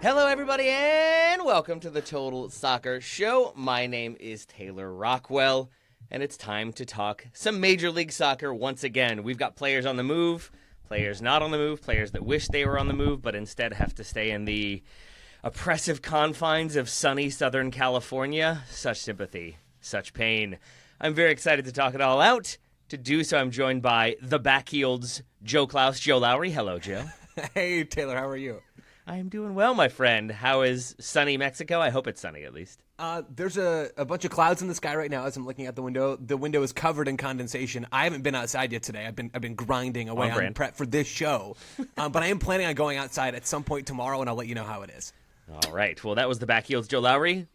Hello, everybody, and welcome to the Total Soccer Show. My name is Taylor Rockwell, and it's time to talk some Major League Soccer once again. We've got players on the move, players not on the move, players that wish they were on the move, but instead have to stay in the oppressive confines of sunny Southern California. Such sympathy, such pain. I'm very excited to talk it all out. To do so, I'm joined by the Backheeleds, Joao Klauss, Joe Lowry. Hello, Joe. Hey, Taylor, how are you? I am doing well, my friend. How is sunny Mexico? I hope it's sunny, at least. There's a bunch of clouds in the sky right now as I'm looking out the window. The window is covered in condensation. I haven't been outside yet today. I've been grinding away on prep for this show. But I am planning on going outside at some point tomorrow, and I'll let you know how it is. All right. Well, that was the Backheels, Joe Lowry.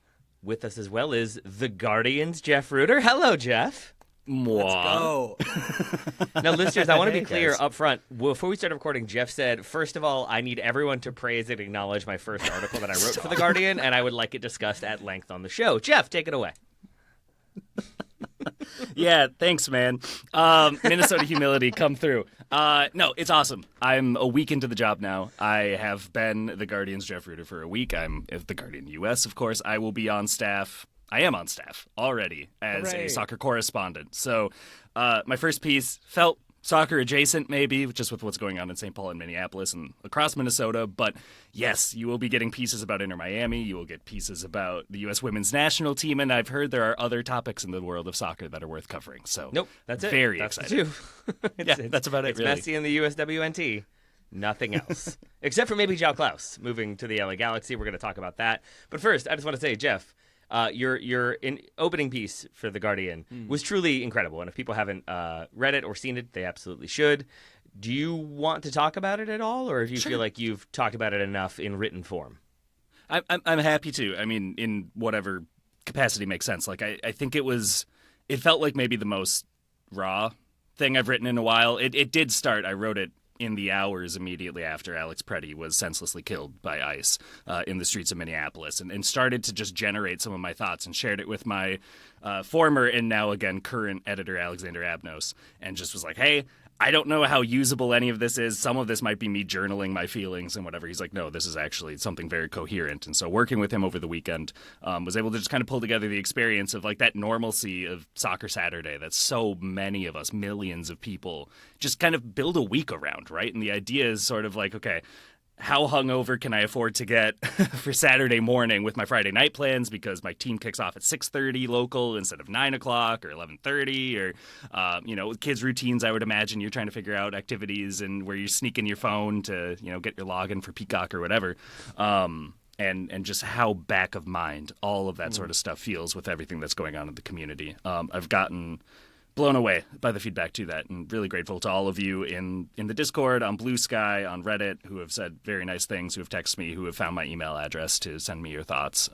With us as well is the Guardians, Jeff Reuter. Hello, Jeff. Let's go. Now, listeners, I want to be clear up front. Before we started recording, Jeff said, first of all, I need everyone to praise and acknowledge my first article that I wrote for The Guardian, and I would like it discussed at length on the show. Jeff, take it away. Yeah, thanks, man. Minnesota humility, come through. No, it's awesome. I'm a week into the job now. I have been the Guardian's Jeff Reuter for a week. I'm at the Guardian US, of course. I will be on staff. I am on staff already as a soccer correspondent. So my first piece felt soccer adjacent, maybe, just with what's going on in St. Paul and Minneapolis and across Minnesota. But yes, you will be getting pieces about Inter Miami. You will get pieces about the U.S. women's national team. And I've heard there are other topics in the world of soccer that are worth covering. So nope, that's it. Very that's excited. That's about it, really. It's Messi in the USMNT. Nothing else. Except for maybe Joao Klauss moving to the LA Galaxy. We're going to talk about that. But first, I just want to say, Jeff, your opening piece for The Guardian was truly incredible. And if people haven't read it or seen it, they absolutely should. Do you want to talk about it at all? Or do you feel like you've talked about it enough in written form? I'm happy to. I mean, in whatever capacity makes sense. Like, I think it felt like maybe the most raw thing I've written in a while. It did start, I wrote it in the hours immediately after Alex Preddy was senselessly killed by ICE in the streets of Minneapolis, and started to just generate some of my thoughts and shared it with my former and now, again, current editor, Alexander Abnos, and just was like, hey, I don't know how usable any of this is. Some of this might be me journaling my feelings and whatever. He's like, no, this is actually something very coherent. And so working with him over the weekend, was able to just kind of pull together the experience of like that normalcy of Soccer Saturday that so many of us, millions of people, just kind of build a week around, right? And the idea is sort of like, okay, how hungover can I afford to get for Saturday morning with my Friday night plans because my team kicks off at 6:30 local instead of 9 o'clock or 11:30 or, with kids' routines, I would imagine you're trying to figure out activities and where you're sneaking your phone to, get your login for Peacock or whatever. And just how back of mind all of that sort of stuff feels with everything that's going on in the community. I've gotten blown away by the feedback to that, and really grateful to all of you in the Discord, on Blue Sky, on Reddit, who have said very nice things, who have texted me, who have found my email address to send me your thoughts.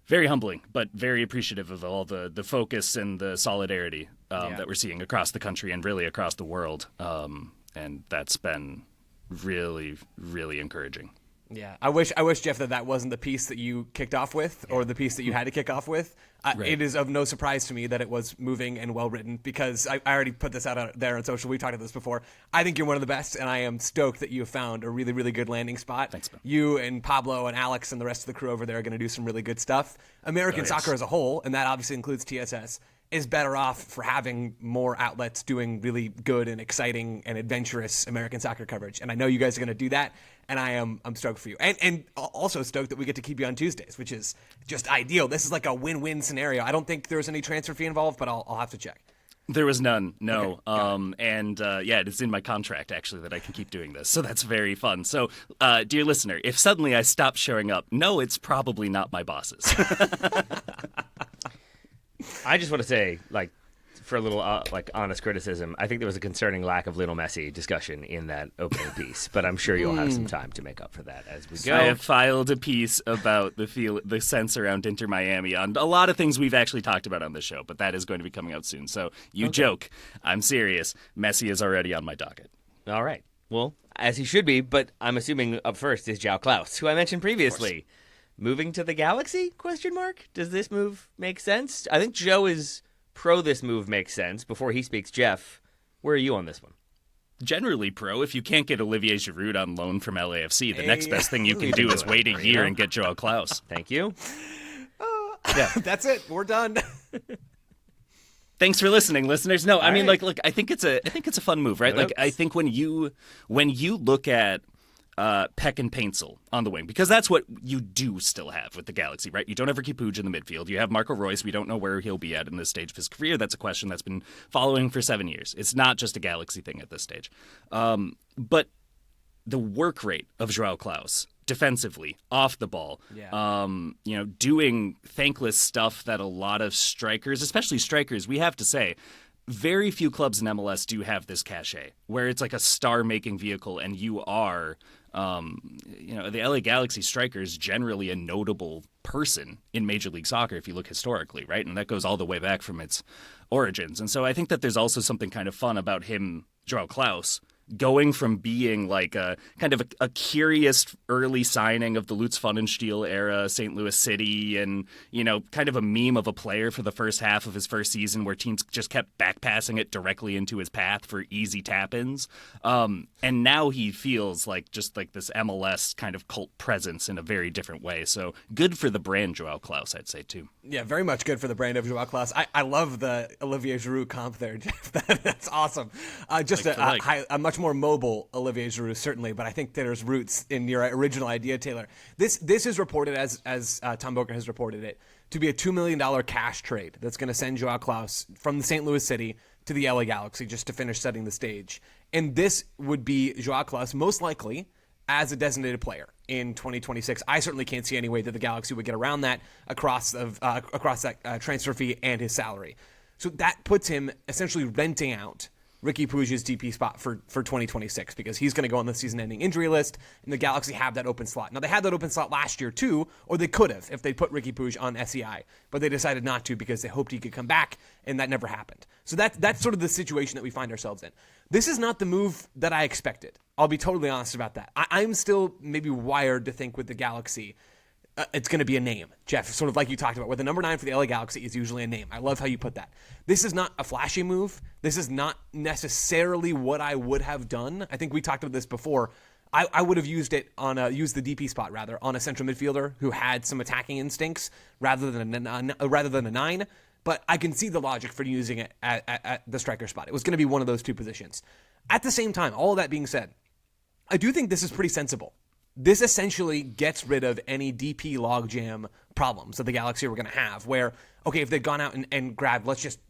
Very humbling, but very appreciative of all the focus and the solidarity that we're seeing across the country and really across the world. And that's been really, really encouraging. Yeah, I wish, Jeff, that wasn't the piece that you kicked off with or the piece that you had to kick off with. Right. It is of no surprise to me that it was moving and well-written because I already put this out there on social. We talked about this before. I think you're one of the best, and I am stoked that you have found a really, really good landing spot. Thanks, Bill. You and Pablo and Alex and the rest of the crew over there are going to do some really good stuff. American soccer as a whole, and that obviously includes TSS, is better off for having more outlets doing really good and exciting and adventurous American soccer coverage. And I know you guys are going to do that, and I'm stoked for you. And also stoked that we get to keep you on Tuesdays, which is just ideal. This is like a win-win scenario. I don't think there's any transfer fee involved, but I'll have to check. There was none, no. Okay, it's in my contract, actually, that I can keep doing this. So that's very fun. So, dear listener, if suddenly I stop showing up, no, it's probably not my bosses. I just want to say, for a little honest criticism, I think there was a concerning lack of Lionel Messi discussion in that opening piece, but I'm sure you'll have some time to make up for that as we go. I have filed a piece about the sense around Inter Miami on a lot of things we've actually talked about on this show, but that is going to be coming out soon. So you joke. I'm serious. Messi is already on my docket. All right. Well, as he should be, but I'm assuming up first is Joao Klauss, who I mentioned previously. Moving to the Galaxy? ? Does this move make sense? I think Joe is pro this move makes sense. Before he speaks, Jeff, where are you on this one? generally pro. If you can't get Olivier Giroud on loan from LAFC, the next best thing you can do is wait a year and get Joao Klauss. Thank you. That's it. We're done. Thanks for listening, listeners. No, I mean, look, I think it's a fun move, right? Like, I think when you look at Peck and Paintsel on the wing, because that's what you do still have with the Galaxy, right? You don't have Ricky Puig in the midfield. You have Marco Reus. We don't know where he'll be at in this stage of his career. That's a question that's been following for 7 years. It's not just a Galaxy thing at this stage. But the work rate of Joao Klauss defensively, off the ball, doing thankless stuff that a lot of strikers, especially strikers, we have to say, very few clubs in MLS do have this cachet where it's like a star-making vehicle, and you are, the LA Galaxy striker is generally a notable person in Major League Soccer if you look historically, right? And that goes all the way back from its origins. And so I think that there's also something kind of fun about him, Joao Klauss, going from being like a kind of a curious early signing of the Lutz Pfannenstiel era, St. Louis City, and, kind of a meme of a player for the first half of his first season where teams just kept backpassing it directly into his path for easy tap-ins. And now he feels like just like this MLS kind of cult presence in a very different way. So good for the brand Joao Klauss, I'd say, too. Yeah, very much good for the brand of Joao Klauss. I love the Olivier Giroud comp there, Jeff. That's awesome. A much more mobile Olivier Giroud, certainly, but I think there's roots in your original idea, Taylor. This is reported, as Tom Boker has reported it, to be a $2 million cash trade that's going to send Joao Klauss from the St. Louis City to the LA Galaxy just to finish setting the stage. And this would be Joao Klauss most likely as a designated player in 2026. I certainly can't see any way that the Galaxy would get around that across that transfer fee and his salary. So that puts him essentially renting out Ricky Puig's DP spot for 2026 because he's going to go on the season-ending injury list, and the Galaxy have that open slot. Now, they had that open slot last year, too, or they could have if they put Ricky Puig on SEI, but they decided not to because they hoped he could come back, and that never happened. So that's sort of the situation that we find ourselves in. This is not the move that I expected. I'll be totally honest about that. I'm still maybe wired to think with the Galaxy it's going to be a name, Jeff, sort of like you talked about, where the number 9 for the LA Galaxy is usually a name. I love how you put that. This is not a flashy move. This is not necessarily what I would have done. I think we talked about this before. I would have used the DP spot rather on a central midfielder who had some attacking instincts rather than a 9. But I can see the logic for using it at the striker spot. It was going to be one of those two positions. At the same time, all of that being said, I do think this is pretty sensible. This essentially gets rid of any DP logjam problems that the Galaxy were going to have where, okay, if they'd gone out and grabbed, let's just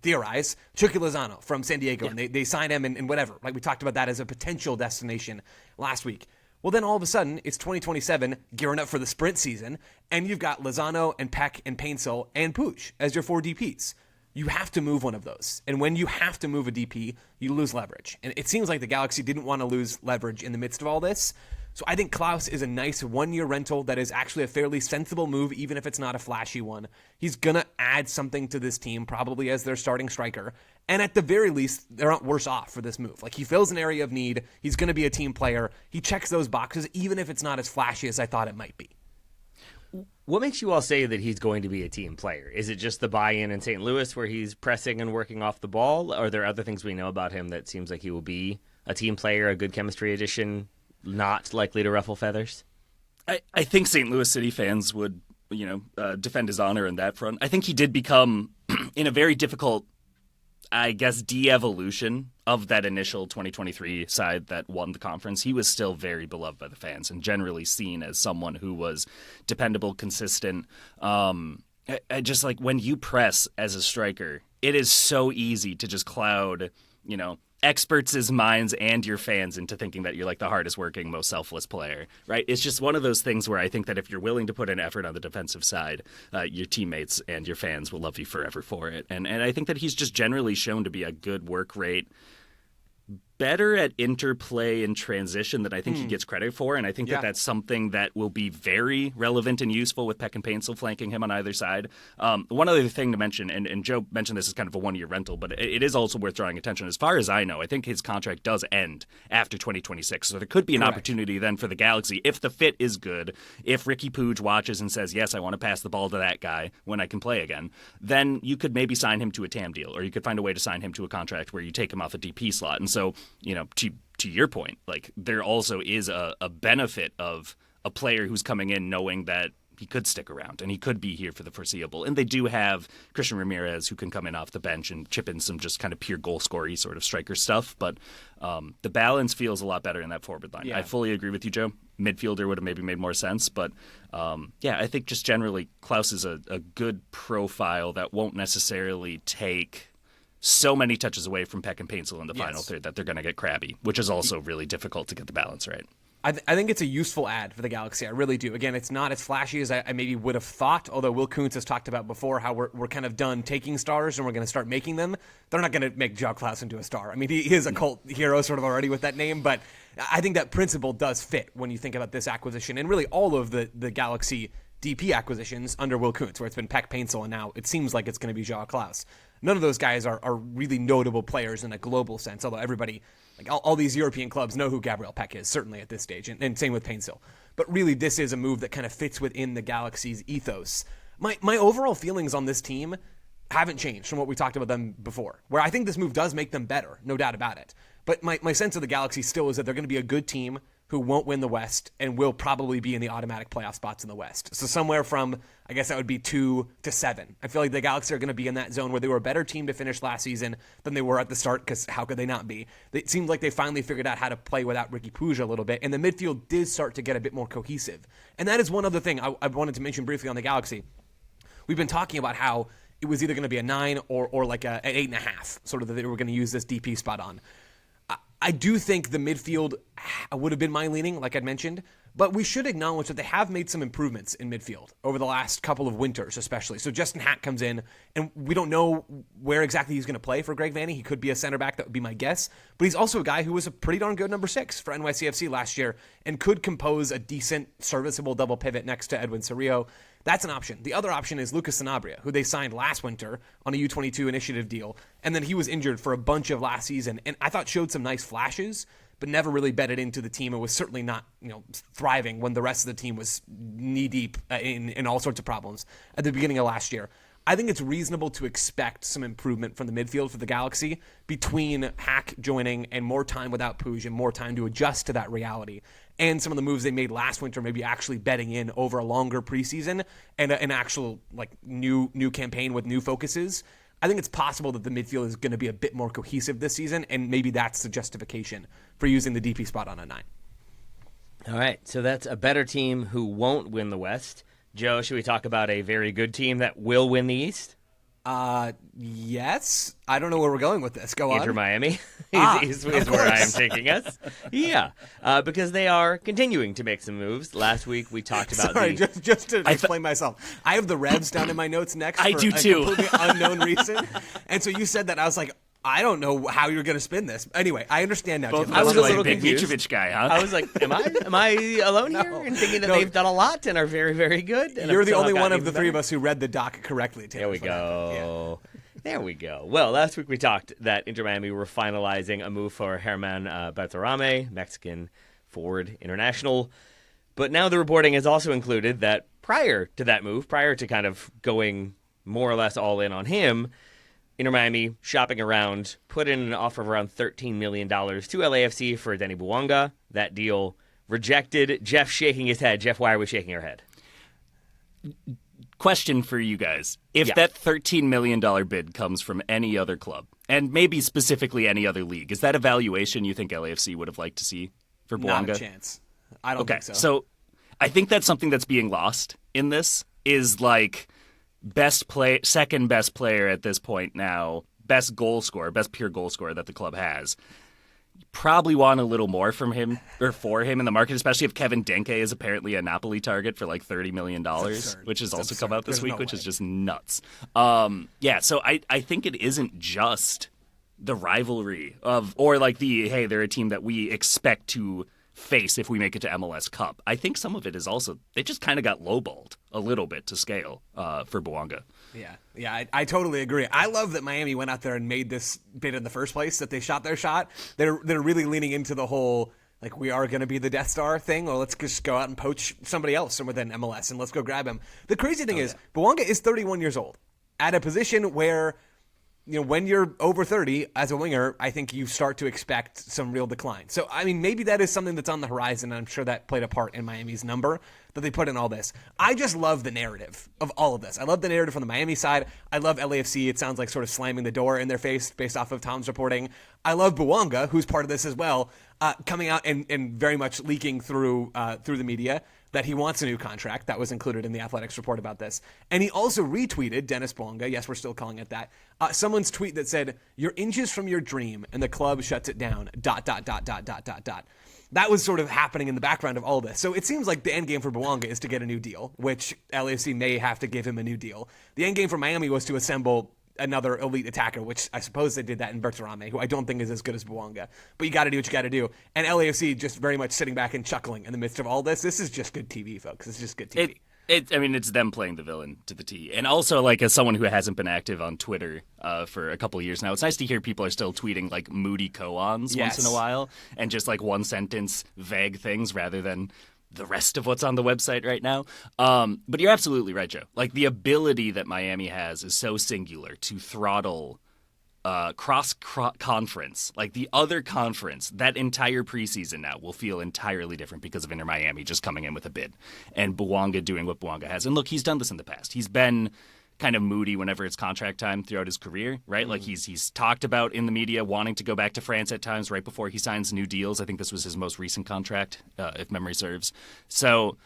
theorize, Chucky Lozano from San Diego, and they sign him and whatever. Like we talked about that as a potential destination last week. Well, then all of a sudden, it's 2027, gearing up for the sprint season, and you've got Lozano and Peck and Paintsel and Puig as your 4 DPs. You have to move one of those. And when you have to move a DP, you lose leverage. And it seems like the Galaxy didn't want to lose leverage in the midst of all this. So I think Klauss is a nice 1-year rental that is actually a fairly sensible move, even if it's not a flashy one. He's going to add something to this team, probably as their starting striker. And at the very least, they're not worse off for this move. Like, he fills an area of need. He's going to be a team player. He checks those boxes, even if it's not as flashy as I thought it might be. What makes you all say that he's going to be a team player? Is it just the buy-in in St. Louis where he's pressing and working off the ball? Or are there other things we know about him that seems like he will be a team player, a good chemistry addition, not likely to ruffle feathers? I think St. Louis City fans would, defend his honor in that front. I think he did become, in a very difficult, I guess, de-evolution of that initial 2023 side that won the conference. He was still very beloved by the fans and generally seen as someone who was dependable, consistent. I just like when you press as a striker, it is so easy to just cloud, experts' minds and your fans into thinking that you're like the hardest working, most selfless player, right? It's just one of those things where I think that if you're willing to put in effort on the defensive side, your teammates and your fans will love you forever for it. And I think that he's just generally shown to be a good work rate, better at interplay and transition than I think he gets credit for. And I think that that's something that will be very relevant and useful with Peck and Paintsel flanking him on either side. One other thing to mention, and Joe mentioned this as kind of a 1-year rental, but it is also worth drawing attention. As far as I know, I think his contract does end after 2026. So there could be an opportunity then for the Galaxy, if the fit is good, if Ricky Puig watches and says, yes, I want to pass the ball to that guy when I can play again, then you could maybe sign him to a TAM deal, or you could find a way to sign him to a contract where you take him off a DP slot. And so to your point, like there also is a benefit of a player who's coming in knowing that he could stick around and he could be here for the foreseeable. And they do have Christian Ramirez who can come in off the bench and chip in some just kind of pure goal scory sort of striker stuff. But the balance feels a lot better in that forward line. Yeah. I fully agree with you, Joe. Midfielder would have maybe made more sense. But I think just generally Klauss is a good profile that won't necessarily take so many touches away from Peck and Paintsel in the final third that they're going to get crabby, which is also really difficult to get the balance right. I think it's a useful ad for the Galaxy. I really do. Again, it's not as flashy as I maybe would have thought, although Will Kuntz has talked about before how we're kind of done taking stars and we're going to start making them. They're not going to make Joao Klauss into a star. I mean, he is a cult hero sort of already with that name, but I think that principle does fit when you think about this acquisition and really all of the Galaxy DP acquisitions under Will Kuntz, where it's been Peck Paintsel and now it seems like it's going to be Joao Klauss. None of those guys are really notable players in a global sense, although everybody, like all these European clubs know who Gabriel Peck is, certainly at this stage, and same with Paintsel. But really, this is a move that kind of fits within the Galaxy's ethos. My overall feelings on this team haven't changed from what we talked about them before, where I think this move does make them better, no doubt about it. But my sense of the Galaxy still is that they're going to be a good team who won't win the West and will probably be in the automatic playoff spots in the West. So somewhere from, I guess that would be 2 to 7. I feel like the Galaxy are going to be in that zone where they were a better team to finish last season than they were at the start, because how could they not be? It seemed like they finally figured out how to play without Ricky Puig a little bit, and the midfield did start to get a bit more cohesive. And that is one other thing I wanted to mention briefly on the Galaxy. We've been talking about how it was either going to be a 9 or like an 8.5, sort of that they were going to use this DP spot on. I do think the midfield would have been my leaning, like I'd mentioned, but we should acknowledge that they have made some improvements in midfield over the last couple of winters, especially. So Justin Hack comes in, and we don't know where exactly he's going to play for Greg Vanney. He could be a center back, that would be my guess, but he's also a guy who was a pretty darn good number 6 for NYC FC last year and could compose a decent, serviceable double pivot next to Edwin Cerrillo. That's an option. The other option is Lucas Sanabria, who they signed last winter on a U22 initiative deal, and then he was injured for a bunch of last season, and I thought showed some nice flashes, but never really bedded into the team and was certainly not, thriving when the rest of the team was knee-deep in all sorts of problems at the beginning of last year. I think it's reasonable to expect some improvement from the midfield for the Galaxy between Hack joining and more time without Puig and more time to adjust to that reality. And some of the moves they made last winter, maybe actually betting in over a longer preseason and an actual new campaign with new focuses. I think it's possible that the midfield is going to be a bit more cohesive this season, and maybe that's the justification for using the DP spot on a 9. All right, so that's a better team who won't win the West. Joe, should we talk about a very good team that will win the East? Yes. I don't know where we're going with this. Go on. Inter Miami is where I am taking us. Yeah, because they are continuing to make some moves. Last week we talked about just to explain myself. I have the Revs down in my notes next. I do too. Completely unknown reason. And so you said that, I was like, I don't know how you're going to spin this. Anyway, I understand now. Both I was a little big confused. Mitrovic guy, huh? I was like, am I alone here in thinking that they've done a lot and are very, very good? And you're the only one of the three of us who read the doc correctly, Taylor. There we go. Yeah. There we go. Well, last week we talked that Inter Miami were finalizing a move for Germán Berterame, Mexican forward international. But now the reporting has also included that prior to that move, prior to kind of going more or less all in on him, Inter Miami, shopping around, put in an offer of around $13 million to LAFC for Denis Bouanga. That deal rejected. Jeff shaking his head. Jeff, why are we shaking our head? Question for you guys. If that $13 million bid comes from any other club, and maybe specifically any other league, is that a valuation you think LAFC would have liked to see for Bouanga? Not a chance. I don't think so. So I think that's something that's being lost in this, is like second best player at this point now, best goal scorer, best pure goal scorer that the club has. Probably want a little more from him or for him in the market, especially if Kevin Denke is apparently a Napoli target for like $30 million, which has also come out this week, which is just nuts. So I think it isn't just the rivalry or like they're a team that we expect to face if we make it to MLS Cup. I think some of it is also they just kind of got lowballed a little bit to scale for Bouanga. Yeah, I totally agree. I love that Miami went out there and made this bid in the first place, that they shot their shot. They're really leaning into the whole, like, we are going to be the Death Star thing, or let's just go out and poach somebody else from within MLS and let's go grab him. The crazy thing is, Bouanga is 31 years old at a position where when you're over 30 as a winger, I think you start to expect some real decline. So, I mean, maybe that is something that's on the horizon. I'm sure that played a part in Miami's number that they put in all this. I just love the narrative of all of this. I love the narrative from the Miami side. I love LAFC. It sounds like sort of slamming the door in their face based off of Tom's reporting. I love Bouanga, who's part of this as well, coming out and very much leaking through the media that he wants a new contract. That was included in the Athletics report about this. And he also retweeted Denis Bouanga. Yes, we're still calling it that. Someone's tweet that said, "You're inches from your dream and the club shuts it down, ... That was sort of happening in the background of all this. So it seems like the end game for Bouanga is to get a new deal, which LAFC may have to give him a new deal. The end game for Miami was to assemble another elite attacker, which I suppose they did that in Bertarame, who I don't think is as good as Bouanga. But you got to do what you got to do. And LAFC just very much sitting back and chuckling in the midst of all this. This is just good TV, folks. This is just good TV. It's them playing the villain to the T. And also, like, as someone who hasn't been active on Twitter for a couple of years now, it's nice to hear people are still tweeting, like, moody koans once in a while and just, like, one-sentence vague things rather than the rest of what's on the website right now. But you're absolutely right, Joe. Like, the ability that Miami has is so singular to throttle cross-conference. Like, the other conference, that entire preseason now will feel entirely different because of Inter Miami just coming in with a bid. And Bouanga doing what Bouanga has. And look, he's done this in the past. He's been kind of moody whenever it's contract time throughout his career, right? Like, he's talked about in the media wanting to go back to France at times right before he signs new deals. I think this was his most recent contract, if memory serves. So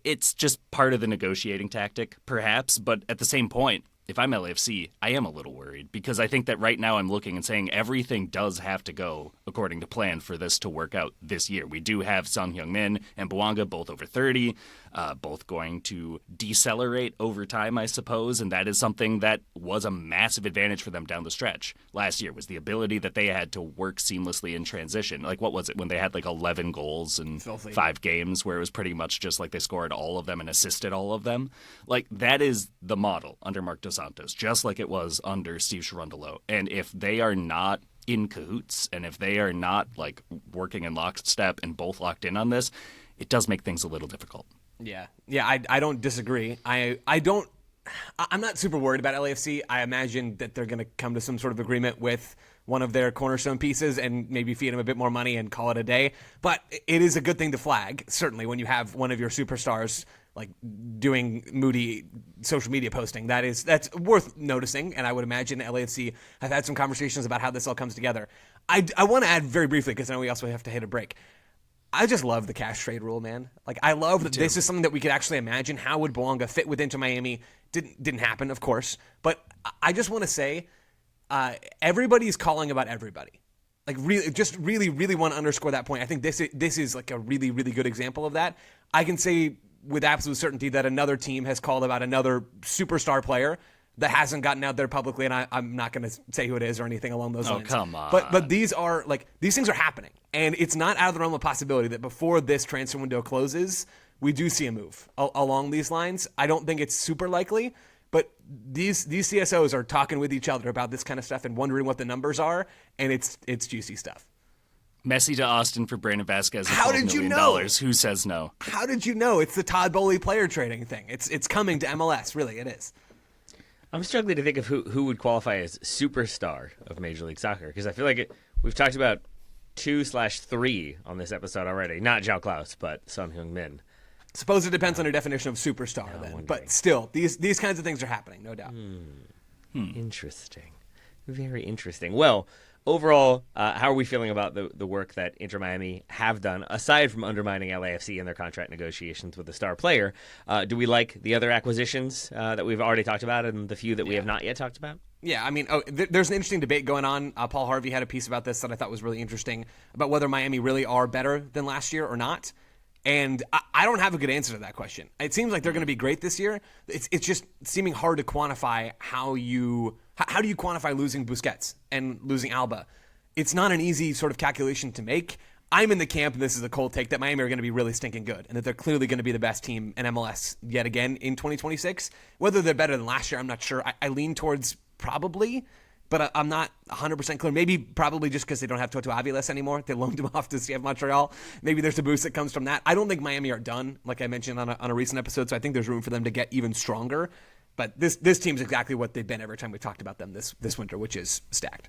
it's just part of the negotiating tactic, perhaps. But at the same point, if I'm LAFC, I am a little worried because I think that right now I'm looking and saying everything does have to go according to plan for this to work out this year. We do have Son Heung-min and Bouanga both over 30, both going to decelerate over time, I suppose, and that is something that was a massive advantage for them down the stretch last year, was the ability that they had to work seamlessly in transition. Like, what was it when they had like 11 goals in 5 games where it was pretty much just like they scored all of them and assisted all of them? Like, that is the model under Marc Dos Santos, just like it was under Steve Cherundolo. And if they are not in cahoots and if they are not like working in lockstep and both locked in on this, it does make things a little difficult. Yeah, I don't disagree. I'm not super worried about LAFC. I imagine that they're going to come to some sort of agreement with one of their cornerstone pieces and maybe feed him a bit more money and call it a day. But it is a good thing to flag, certainly, when you have one of your superstars like doing moody social media posting. That's worth noticing, and I would imagine LAFC have had some conversations about how this all comes together. I want to add very briefly, because I know we also have to hit a break. I just love the cash trade rule, man. Like, I love that this is something that we could actually imagine. How would Bouanga fit with Inter Miami? Didn't happen, of course. But I just want to say, everybody's calling about everybody. Like, really want to underscore that point. I think this is like a really, really good example of that. I can say with absolute certainty that another team has called about another superstar player that hasn't gotten out there publicly, and I'm not going to say who it is or anything along those lines. Oh, come on. But these things are happening, and it's not out of the realm of possibility that before this transfer window closes, we do see a move along these lines. I don't think it's super likely, but these CSOs are talking with each other about this kind of stuff and wondering what the numbers are, and it's juicy stuff. Messi to Austin for Brandon Vasquez. How did you know? Who says no? How did you know? It's the Todd Bowley player trading thing. It's coming to MLS. Really, it is. I'm struggling to think of who would qualify as superstar of Major League Soccer, because I feel like we've talked about 2/3 on this episode already. Not Joao Klauss, but Son Heung-min. Suppose it depends on your definition of superstar, then. But still, these kinds of things are happening, no doubt. Interesting. Very interesting. Well, overall, how are we feeling about the work that Inter Miami have done, aside from undermining LAFC in their contract negotiations with the star player? Do we like the other acquisitions that we've already talked about and the few that we have not yet talked about? Yeah, I mean, there's an interesting debate going on. Paul Harvey had a piece about this that I thought was really interesting, about whether Miami really are better than last year or not. And I don't have a good answer to that question. It seems like they're going to be great this year. It's just seeming hard to quantify how do you quantify losing Busquets and losing Alba? It's not an easy sort of calculation to make. I'm in the camp, and this is a cold take, that Miami are going to be really stinking good and that they're clearly going to be the best team in MLS yet again in 2026. Whether they're better than last year, I'm not sure. I lean towards probably, but I'm not 100% clear. Maybe probably just because they don't have Toto Aviles anymore. They loaned him off to CF Montreal. Maybe there's a boost that comes from that. I don't think Miami are done, like I mentioned on a recent episode, so I think there's room for them to get even stronger. But this team's exactly what they've been every time we talked about them this winter, which is stacked.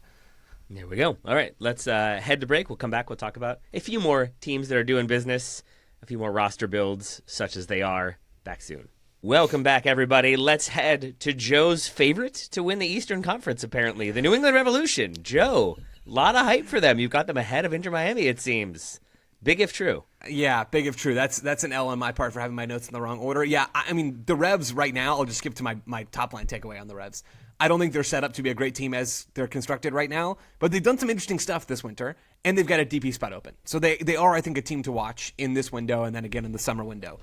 There we go. All right, let's head to break. We'll come back. We'll talk about a few more teams that are doing business, a few more roster builds, such as they are. Back soon. Welcome back, everybody. Let's head to Joe's favorite to win the Eastern Conference, apparently, the New England Revolution. Joe, a lot of hype for them. You've got them ahead of Inter Miami, it seems. Big if true. Yeah, big if true. That's an L on my part for having my notes in the wrong order. Yeah, I mean, the Revs right now, I'll just skip to my top-line takeaway on the Revs. I don't think they're set up to be a great team as they're constructed right now, but they've done some interesting stuff this winter, and they've got a DP spot open. So they are, I think, a team to watch in this window and then again in the summer window.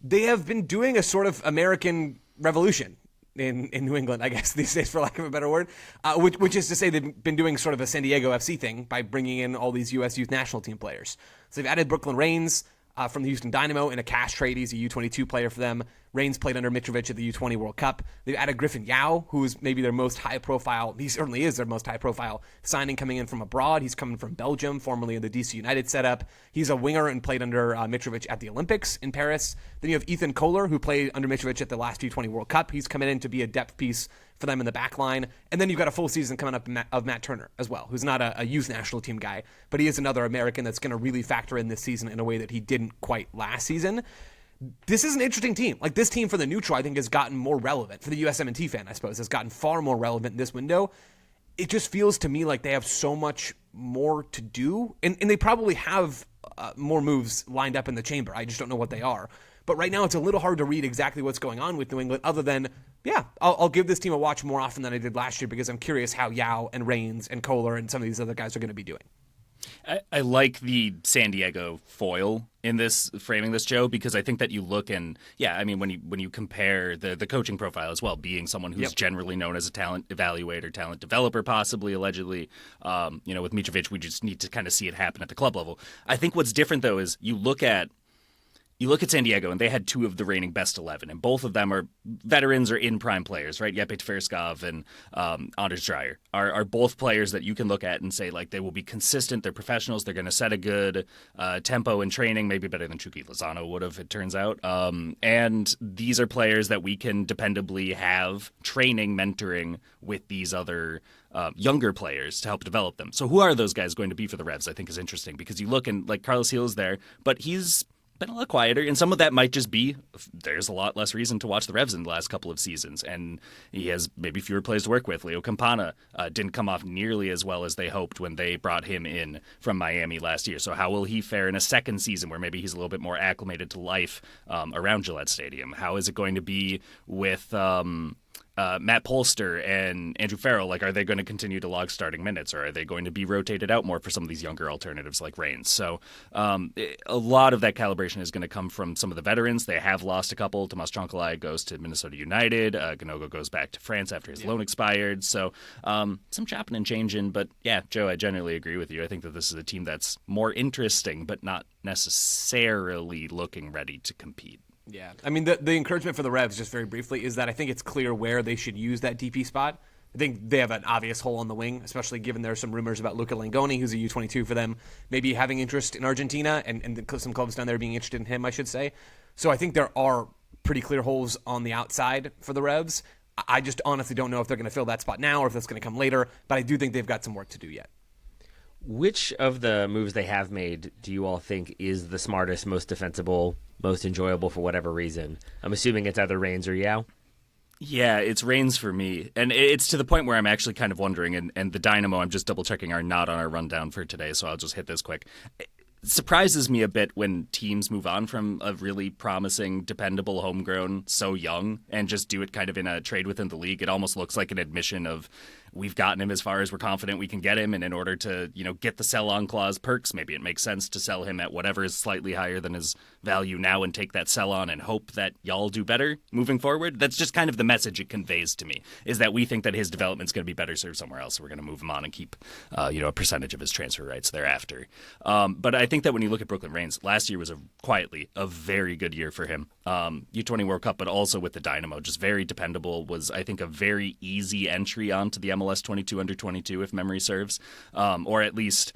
They have been doing a sort of American revolution in New England, I guess, these days, for lack of a better word, which is to say they've been doing sort of a San Diego FC thing by bringing in all these U.S. youth national team players. So they've added Brooklyn Reigns from the Houston Dynamo in a cash trade. He's a U22 player for them. Reigns played under Mitrovic at the U20 World Cup. They've added Griffin Yao, who is maybe their most high-profile, he certainly is their most high-profile signing coming in from abroad. He's coming from Belgium, formerly in the DC United setup. He's a winger and played under Mitrovic at the Olympics in Paris. Then you have Ethan Kohler, who played under Mitrovic at the last U20 World Cup. He's coming in to be a depth piece for them in the back line. And then you've got a full season coming up of Matt Turner as well, who's not a youth national team guy, but he is another American that's going to really factor in this season in a way that he didn't quite last season. This is an interesting team. Like, this team for the neutral, I think, has gotten more relevant. For the USMNT fan, I suppose, has gotten far more relevant in this window. It just feels to me like they have so much more to do, and they probably have more moves lined up in the chamber. I just don't know what they are. But right now, it's a little hard to read exactly what's going on with New England, other than, yeah, I'll give this team a watch more often than I did last year because I'm curious how Yao and Reigns and Kohler and some of these other guys are going to be doing. I like the San Diego foil in this framing this, Joe, because I think that you look and I mean when you compare the coaching profile as well, being someone who's generally known as a talent evaluator, talent developer, possibly allegedly, with Mitrovic, we just need to kind of see it happen at the club level. I think what's different though is you look at San Diego, and they had two of the reigning best 11, and both of them are veterans or in-prime players, right? Jeppe Tverskov and Anders Dreyer are both players that you can look at and say, like, they will be consistent, they're professionals, they're going to set a good tempo in training, maybe better than Chucky Lozano would have, it turns out. And these are players that we can dependably have training, mentoring with these other younger players to help develop them. So who are those guys going to be for the Revs, I think is interesting, because you look and, like, Carlos Gil is there, but he's been a lot quieter, and some of that might just be there's a lot less reason to watch the Revs in the last couple of seasons, and he has maybe fewer players to work with. Leo Campana didn't come off nearly as well as they hoped when they brought him in from Miami last year. So how will he fare in a second season where maybe he's a little bit more acclimated to life around Gillette Stadium? How is it going to be with Matt Polster and Andrew Farrell? Like, are they going to continue to log starting minutes, or are they going to be rotated out more for some of these younger alternatives like Reigns? So a lot of that calibration is going to come from some of the veterans. They have lost a couple. Tomas Chancalay goes to Minnesota United. Ganogo goes back to France after his loan expired. So some chopping and changing. But yeah, Joe, I generally agree with you. I think that this is a team that's more interesting, but not necessarily looking ready to compete. Yeah, I mean, the encouragement for the Revs, just very briefly, is that I think it's clear where they should use that DP spot. I think they have an obvious hole on the wing, especially given there are some rumors about Luca Langoni, who's a U22 for them, maybe having interest in Argentina, and some clubs down there being interested in him, I should say. So I think there are pretty clear holes on the outside for the Revs. I just honestly don't know if they're going to fill that spot now or if that's going to come later, but I do think they've got some work to do yet. Which of the moves they have made do you all think is the smartest, most defensible, most enjoyable for whatever reason? I'm assuming it's either Reigns or Yao. Yeah, it's Reigns for me. And it's to the point where I'm actually kind of wondering, and the Dynamo, I'm just double-checking, are not on our rundown for today, so I'll just hit this quick. It surprises me a bit when teams move on from a really promising, dependable homegrown so young and just do it kind of in a trade within the league. It almost looks like an admission of we've gotten him as far as we're confident we can get him, and in order to, get the sell-on clause perks, maybe it makes sense to sell him at whatever is slightly higher than his value now and take that sell-on and hope that y'all do better moving forward. That's just kind of the message it conveys to me, is that we think that his development's going to be better served somewhere else, so we're going to move him on and keep, a percentage of his transfer rights thereafter. But I think that when you look at Brooklyn Reigns, last year was quietly a very good year for him. U20 World Cup, but also with the Dynamo, just very dependable, was, I think, a very easy entry onto the MLS 22 under 22, if memory serves, or at least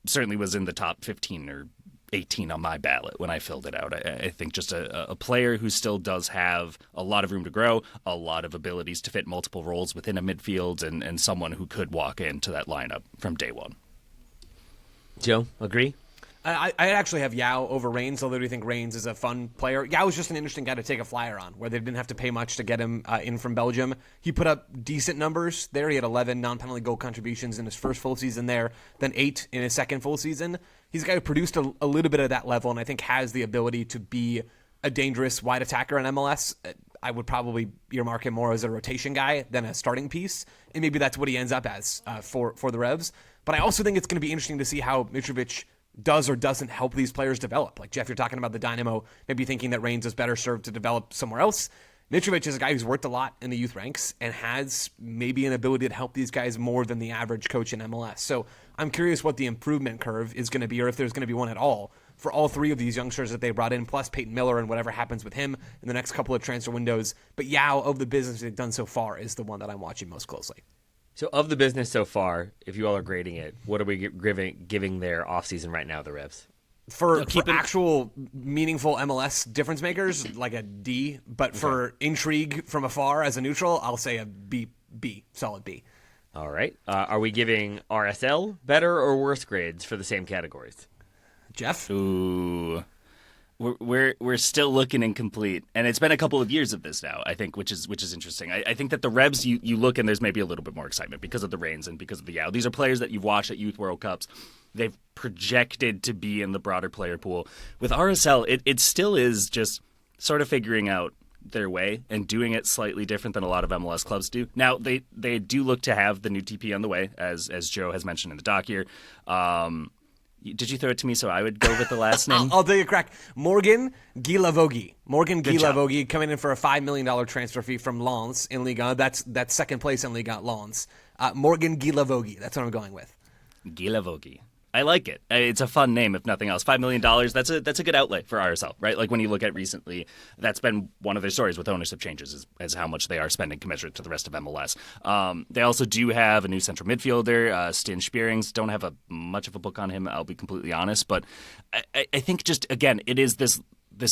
certainly was in the top 15 or 18 on my ballot when I filled it out. I think just a player who still does have a lot of room to grow, a lot of abilities to fit multiple roles within a midfield, and someone who could walk into that lineup from day one. Joe, agree? I actually have Yao over Reigns, although I do think Reigns is a fun player. Yao is just an interesting guy to take a flyer on, where they didn't have to pay much to get him in from Belgium. He put up decent numbers there. He had 11 non-penalty goal contributions in his first full season there, then 8 in his second full season. He's a guy who produced a little bit of that level, and I think has the ability to be a dangerous wide attacker in MLS. I would probably earmark him more as a rotation guy than a starting piece, and maybe that's what he ends up as for the Revs. But I also think it's going to be interesting to see how Mitrovic does or doesn't help these players develop. Like, Jeff, you're talking about the Dynamo, maybe thinking that Reigns is better served to develop somewhere else. Mitrovic is a guy who's worked a lot in the youth ranks and has maybe an ability to help these guys more than the average coach in MLS. So I'm curious what the improvement curve is going to be, or if there's going to be one at all, for all three of these youngsters that they brought in, plus Peyton Miller and whatever happens with him in the next couple of transfer windows. But Yao, of the business they've done so far, is the one that I'm watching most closely. So of the business so far, if you all are grading it, what are we giving their offseason right now, the Revs? For actual meaningful MLS difference makers, like a D. But for intrigue from afar as a neutral, I'll say a B, solid B. All right. Are we giving RSL better or worse grades for the same categories? Jeff? Ooh. We're still looking incomplete, and it's been a couple of years of this now, I think, which is interesting. I think that the Revs, you look and there's maybe a little bit more excitement because of the Reigns and because of the Yao. These are players that you've watched at Youth World Cups. They've projected to be in the broader player pool. With RSL, it still is just sort of figuring out their way and doing it slightly different than a lot of MLS clubs do. Now, they do look to have the new TP on the way, as Joe has mentioned in the doc here. Did you throw it to me so I would go with the last name? I'll take a crack. Morgan Guilavogui. Coming in for a $5 million transfer fee from Lens in Ligue 1. That's second place in Ligue 1, Lens. Morgan Guilavogui. That's what I'm going with. Guilavogui. I like it. It's a fun name, if nothing else. $5 million, that's a good outlay for RSL, right? Like when you look at recently, that's been one of their stories with ownership changes is how much they are spending commensurate to the rest of MLS. They also do have a new central midfielder, Stin Spearings. Don't have much of a book on him, I'll be completely honest. But I think just, again, it is this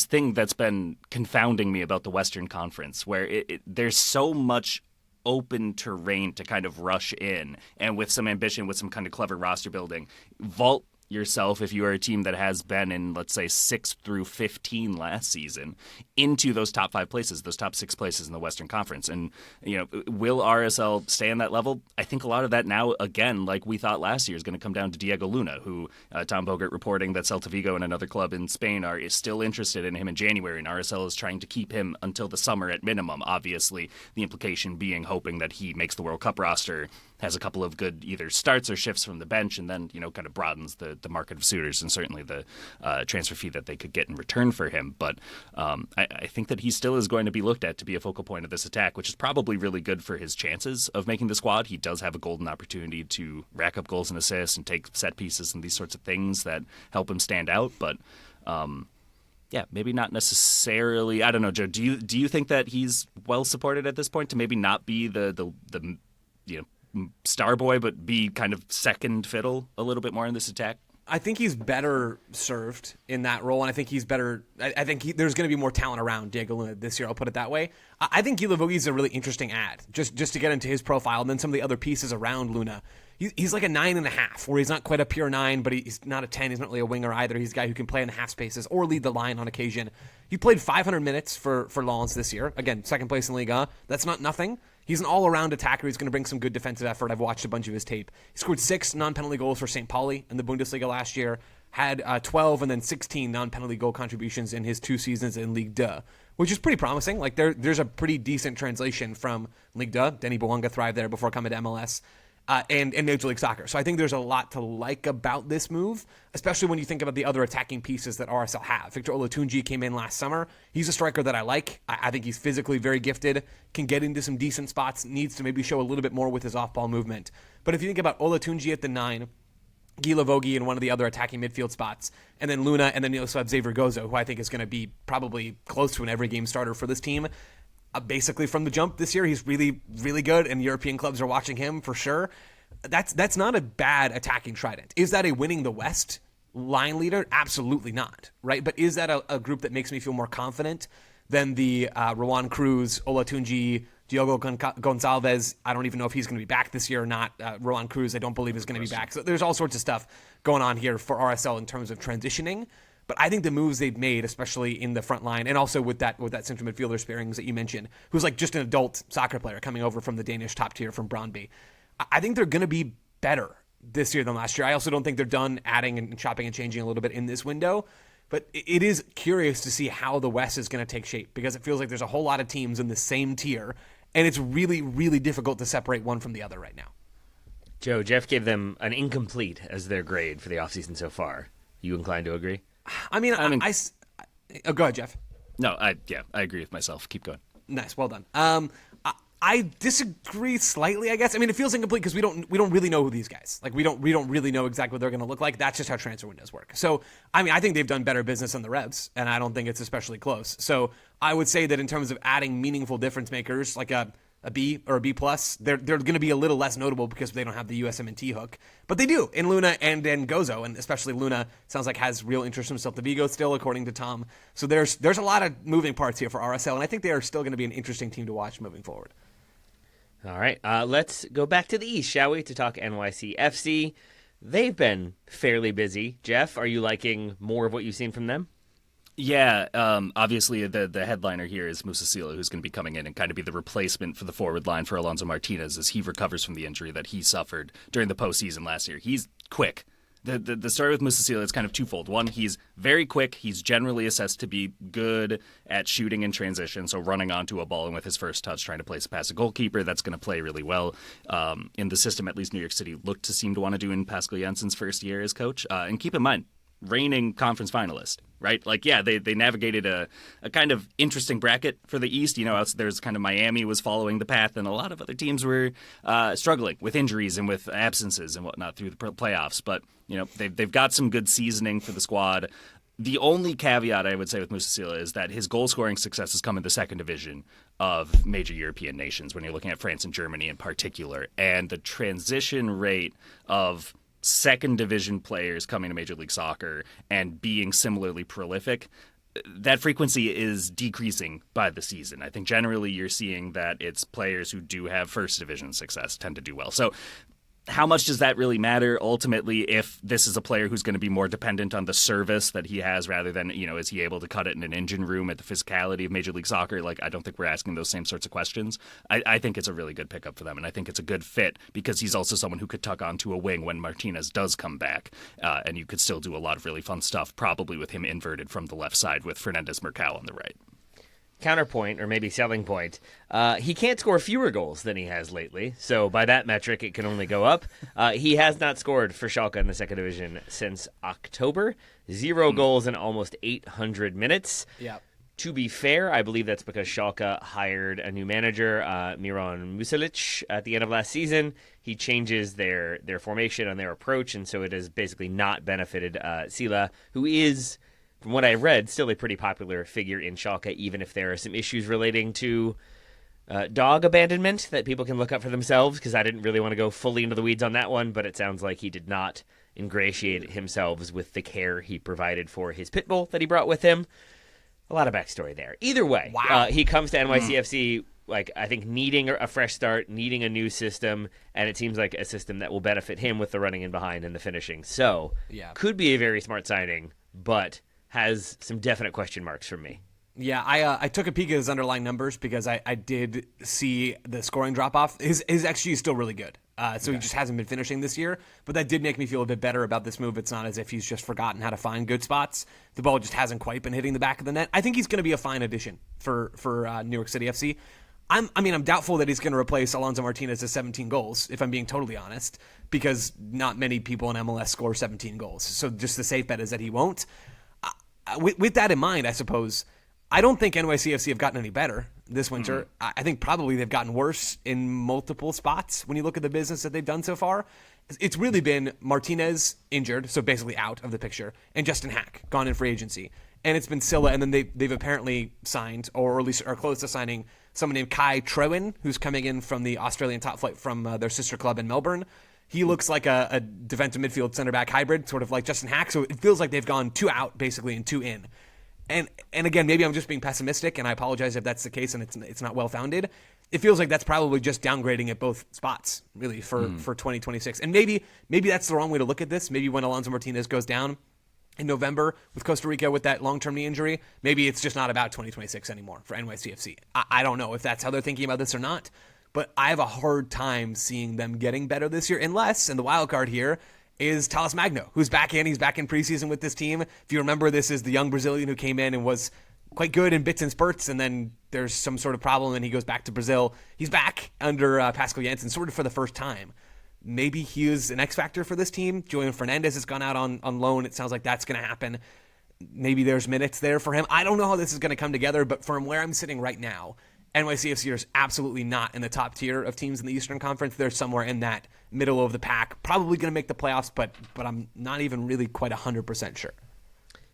thing that's been confounding me about the Western Conference, where there's so much open terrain to kind of rush in, and with some ambition, with some kind of clever roster building, vault yourself, if you are a team that has been in, let's say, 6 through 15 last season, into those top 5 places, those top 6 places in the Western Conference. And, will RSL stay on that level? I think a lot of that now, again, like we thought last year, is going to come down to Diego Luna, who Tom Bogert reporting that Celta Vigo and another club in Spain is still interested in him in January, and RSL is trying to keep him until the summer at minimum. Obviously, the implication being hoping that he makes the World Cup roster, has a couple of good either starts or shifts from the bench, and then kind of broadens the market of suitors and certainly the transfer fee that they could get in return for him. But I think that he still is going to be looked at to be a focal point of this attack, which is probably really good for his chances of making the squad. He does have a golden opportunity to rack up goals and assists and take set pieces and these sorts of things that help him stand out. But yeah, maybe not necessarily. I don't know, Joe. Do you think that he's well supported at this point to maybe not be the star boy, but be kind of second fiddle a little bit more in this attack? I think he's better served in that role, and I think he's better. I think there's going to be more talent around Diego Luna this year. I'll put it that way. I think Guilavogui is a really interesting ad, just to get into his profile, and then some of the other pieces around Luna. He's like a 9.5, where he's not quite a pure 9, but he's not a 10. He's not really a winger either. He's a guy who can play in the half spaces or lead the line on occasion. He played 500 minutes for Lens this year. Again, second place in Liga. That's not nothing. He's an all-around attacker. He's going to bring some good defensive effort. I've watched a bunch of his tape. He scored 6 non-penalty goals for St. Pauli in the Bundesliga last year, had 12 and then 16 non-penalty goal contributions in his 2 seasons in Ligue 2, which is pretty promising. Like there's a pretty decent translation from Ligue 2. Denis Bouanga thrived there before coming to MLS. And Major League Soccer. So I think there's a lot to like about this move, especially when you think about the other attacking pieces that RSL have. Victor Olatunji came in last summer. He's a striker that I like. I think he's physically very gifted, can get into some decent spots, needs to maybe show a little bit more with his off-ball movement. But if you think about Olatunji at the 9, Guilavogui in one of the other attacking midfield spots, and then Luna, and then you also have Xavier Gozo, who I think is going to be probably close to an every-game starter for this team. Basically from the jump this year, he's really, really good, and European clubs are watching him for sure. That's not a bad attacking trident. Is that a winning the West line leader? Absolutely not, right? But is that a group that makes me feel more confident than the Rowan Cruz, Olatunji, Diogo Gonçalves? I don't even know if he's going to be back this year or not. Rowan Cruz, I don't believe is going to be back. So there's all sorts of stuff going on here for RSL in terms of transitioning. But I think the moves they've made, especially in the front line, and also with that central midfielder pairings that you mentioned, who's like just an adult soccer player coming over from the Danish top tier from Brøndby, I think they're going to be better this year than last year. I also don't think they're done adding and chopping and changing a little bit in this window. But it is curious to see how the West is going to take shape, because it feels like there's a whole lot of teams in the same tier, and it's really, really difficult to separate one from the other right now. Joe, Jeff gave them an incomplete as their grade for the offseason so far. You inclined to agree? I mean, go ahead, Jeff. No, I agree with myself. Keep going. Nice, well done. I disagree slightly, I guess. I mean, it feels incomplete because we don't really know who these guys. Like, we don't really know exactly what they're going to look like. That's just how transfer windows work. So, I mean, I think they've done better business than the Revs, and I don't think it's especially close. So, I would say that in terms of adding meaningful difference makers, like a B or a B plus, they're going to be a little less notable because they don't have the USMNT hook, but they do in Luna and in Gozo, and especially Luna sounds like has real interest in Celta Vigo still, according to Tom. So there's a lot of moving parts here for RSL, and I think they are still going to be an interesting team to watch moving forward. All right, let's go back to the East, shall we, to talk NYC FC. They've been fairly busy. Jeff, are you liking more of what you've seen from them? Yeah, obviously the headliner here is Moussa Sylla, who's going to be coming in and kind of be the replacement for the forward line for Alonso Martinez as he recovers from the injury that he suffered during the postseason last year. He's quick. The story with Moussa Sylla is kind of twofold. One, he's very quick. He's generally assessed to be good at shooting in transition, so running onto a ball and with his first touch trying to place a pass a goalkeeper, that's going to play really well. In the system, at least New York City looked to seem to want to do in Pascal Jensen's first year as coach. And keep in mind, reigning conference finalist, right? Like, yeah, they navigated a kind of interesting bracket for the East. You know, there's kind of Miami was following the path, and a lot of other teams were struggling with injuries and with absences and whatnot through the playoffs. But, you know, they've got some good seasoning for the squad. The only caveat I would say with Moussa Sylla is that his goal-scoring success has come in the second division of major European nations, when you're looking at France and Germany in particular. And the transition rate of second division players coming to Major League Soccer and being similarly prolific, that frequency is decreasing by the season. I think generally you're seeing that it's players who do have first division success tend to do well. So how much does that really matter ultimately if this is a player who's going to be more dependent on the service that he has rather than, you know, is he able to cut it in an engine room at the physicality of Major League Soccer? Like, I don't think we're asking those same sorts of questions. I think it's a really good pickup for them, and I think it's a good fit because he's also someone who could tuck onto a wing when Martinez does come back, and you could still do a lot of really fun stuff, probably with him inverted from the left side with Fernandez Mercado on the right. Counterpoint, or maybe selling point, he can't score fewer goals than he has lately. So by that metric, it can only go up. He has not scored for Schalke in the second division since October. 0 goals in almost 800 minutes. Yeah. To be fair, I believe that's because Schalke hired a new manager, Miran Muselic, at the end of last season. He changes their formation and their approach, and so it has basically not benefited Sylla, who is, from what I read, still a pretty popular figure in Schalke, even if there are some issues relating to dog abandonment that people can look up for themselves, because I didn't really want to go fully into the weeds on that one, but it sounds like he did not ingratiate himself with the care he provided for his pit bull that he brought with him. A lot of backstory there. Either way, wow. He comes to NYC FC, like, I think needing a fresh start, needing a new system, and it seems like a system that will benefit him with the running in behind and the finishing. So, could be a very smart signing, but has some definite question marks for me. Yeah, I took a peek at his underlying numbers because I did see the scoring drop-off. His XG is still really good, so he just hasn't been finishing this year. But that did make me feel a bit better about this move. It's not as if he's just forgotten how to find good spots. The ball just hasn't quite been hitting the back of the net. I think he's going to be a fine addition for New York City FC. I'm doubtful that he's going to replace Alonso Martinez's 17 goals, if I'm being totally honest, because not many people in MLS score 17 goals. So just the safe bet is that he won't. With that in mind, I suppose, I don't think NYCFC have gotten any better this winter. I think probably they've gotten worse in multiple spots when you look at the business that they've done so far. It's really been Martinez injured, so basically out of the picture, and Justin Hack gone in free agency. And it's been Sylla, and then they've apparently signed, or at least are close to signing, someone named Kai Trewin, who's coming in from the Australian top flight from their sister club in Melbourne. He looks like a defensive midfield center back hybrid, sort of like Justin Hack. So it feels like they've gone 2 out basically and 2 in. And again, maybe I'm just being pessimistic, and I apologize if that's the case and it's not well founded. It feels like that's probably just downgrading at both spots, really, for 2026. And maybe that's the wrong way to look at this. Maybe when Alonso Martinez goes down in November with Costa Rica with that long-term knee injury, maybe it's just not about 2026 anymore for NYC FC. I don't know if that's how they're thinking about this or not, but I have a hard time seeing them getting better this year unless, and the wild card here, is Talas Magno, who's back in. He's back in preseason with this team. If you remember, this is the young Brazilian who came in and was quite good in bits and spurts, and then there's some sort of problem and he goes back to Brazil. He's back under Pascal Janssen sort of for the first time. Maybe he is an X factor for this team. Julian Fernandez has gone out on loan. It sounds like that's going to happen. Maybe there's minutes there for him. I don't know how this is going to come together, but from where I'm sitting right now, NYCFC is absolutely not in the top tier of teams in the Eastern Conference. They're somewhere in that middle of the pack. Probably going to make the playoffs, but I'm not even really quite 100% sure.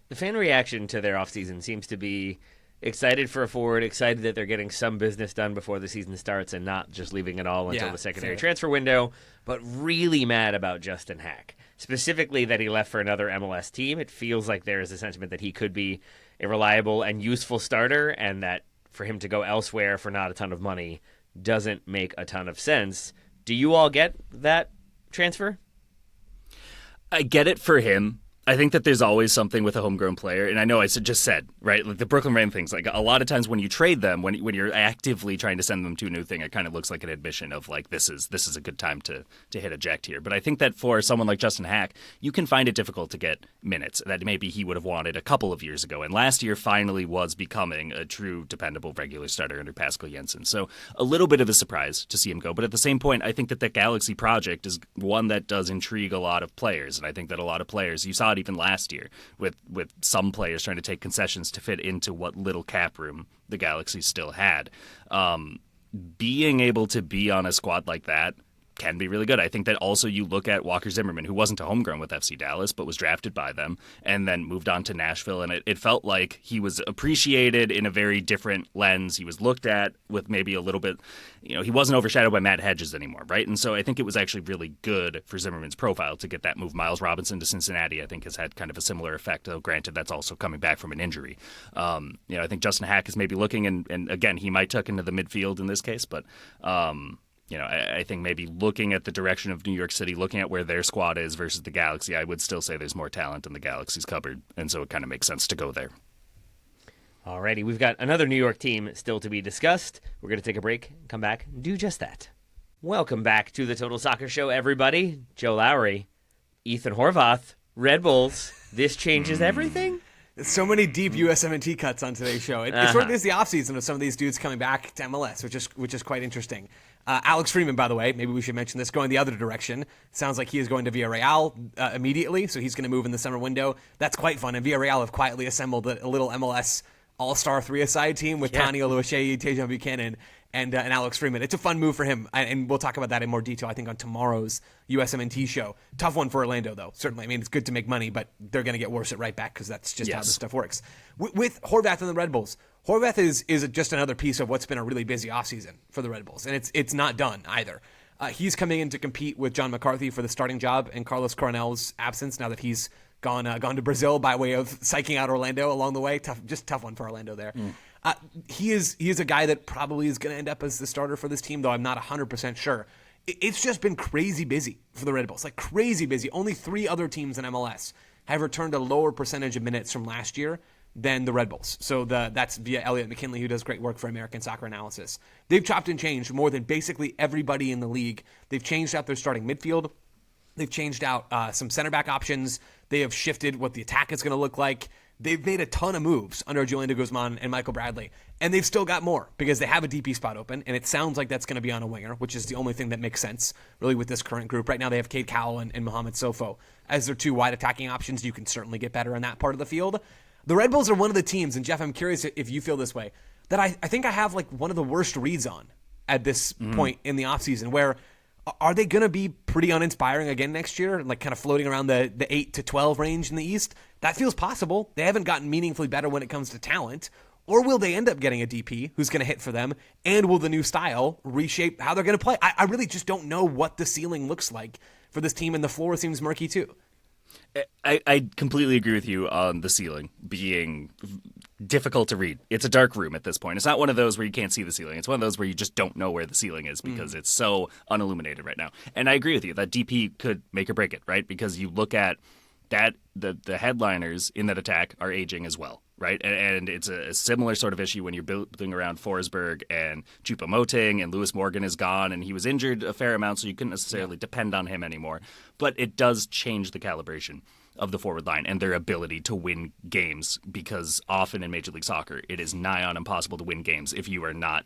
The fan reaction to their offseason seems to be excited for a forward, excited that they're getting some business done before the season starts and not just leaving it all until the secondary transfer window, but really mad about Justin Hack. Specifically that he left for another MLS team. It feels like there is a sentiment that he could be a reliable and useful starter, and that for him to go elsewhere for not a ton of money doesn't make a ton of sense. Do you all get that transfer? I get it for him. I think that there's always something with a homegrown player, and I know I just said, right, like the Brooklyn Rain things, like a lot of times when you trade them, when you're actively trying to send them to a new thing, it kind of looks like an admission of like, this is a good time to hit eject here. But I think that for someone like Justin Hack, you can find it difficult to get minutes that maybe he would have wanted a couple of years ago, and last year finally was becoming a true dependable regular starter under Pascal Janssen. So a little bit of a surprise to see him go, but at the same point, I think that the Galaxy project is one that does intrigue a lot of players, and I think that a lot of players, you saw it even last year with some players trying to take concessions to fit into what little cap room the Galaxy still had. Being able to be on a squad like that can be really good. I think that also you look at Walker Zimmerman, who wasn't a homegrown with FC Dallas, but was drafted by them and then moved on to Nashville. And it felt like he was appreciated in a very different lens. He was looked at with maybe a little bit, he wasn't overshadowed by Matt Hedges anymore, right? And so I think it was actually really good for Zimmerman's profile to get that move. Miles Robinson to Cincinnati, I think, has had kind of a similar effect, though granted that's also coming back from an injury. I think Justin Hack is maybe looking, and again, he might tuck into the midfield in this case, but I think maybe looking at the direction of New York City, looking at where their squad is versus the Galaxy, I would still say there's more talent in the Galaxy's cupboard, and so it kind of makes sense to go there. Alrighty, we've got another New York team still to be discussed. We're going to take a break, come back, and do just that. Welcome back to the Total Soccer Show, everybody. Joe Lowry, Ethan Horvath, Red Bulls. This changes everything? So many deep USMNT cuts on today's show. It sort of is the offseason of some of these dudes coming back to MLS, which is quite interesting. Alex Freeman, by the way, maybe we should mention this, going the other direction. Sounds like he is going to Villarreal immediately, so he's going to move in the summer window. That's quite fun, and Villarreal have quietly assembled a little MLS all-star three-a-side team with Tani Oluwaseyi, Tejan Buchanan, and Alex Freeman. It's a fun move for him, and we'll talk about that in more detail, I think, on tomorrow's USMNT show. Tough one for Orlando, though, certainly. I mean, it's good to make money, but they're going to get worse at right back because that's just how this stuff works. With Horvath and the Red Bulls, Horvath is just another piece of what's been a really busy offseason for the Red Bulls, and it's not done either. He's coming in to compete with John McCarthy for the starting job in Carlos Coronel's absence now that he's gone to Brazil by way of psyching out Orlando along the way. Tough one for Orlando there. He is a guy that probably is going to end up as the starter for this team, though I'm not 100% sure. It's just been crazy busy for the Red Bulls, like crazy busy. Only 3 other teams in MLS have returned a lower percentage of minutes from last year than the Red Bulls. So that's via Elliot McKinley, who does great work for American Soccer Analysis. They've chopped and changed more than basically everybody in the league. They've changed out their starting midfield. They've changed out some center back options. They have shifted what the attack is going to look like. They've made a ton of moves under Julian de Guzman and Michael Bradley, and they've still got more because they have a DP spot open, and it sounds like that's going to be on a winger, which is the only thing that makes sense, really, with this current group. Right now they have Cade Cowell and Mohamed Sofo as their 2 wide attacking options. You can certainly get better in that part of the field. The Red Bulls are one of the teams, and Jeff, I'm curious if you feel this way, that I think I have like one of the worst reads on at this point in the offseason, where are they going to be pretty uninspiring again next year, like kind of floating around the 8 to 12 range in the East? That feels possible. They haven't gotten meaningfully better when it comes to talent. Or will they end up getting a DP who's going to hit for them? And will the new style reshape how they're going to play? I really just don't know what the ceiling looks like for this team, and the floor seems murky too. I completely agree with you on the ceiling being difficult to read. It's a dark room at this point. It's not one of those where you can't see the ceiling. It's one of those where you just don't know where the ceiling is because it's so unilluminated right now. And I agree with you that DP could make or break it, right? Because you look at that, the headliners in that attack are aging as well, right? And it's a similar sort of issue when you're building around Forsberg and Choupo-Moting, and Lewis Morgan is gone, and he was injured a fair amount, so you couldn't necessarily depend on him anymore. But it does change the calibration of the forward line and their ability to win games, because often in Major League Soccer, it is nigh on impossible to win games if you are not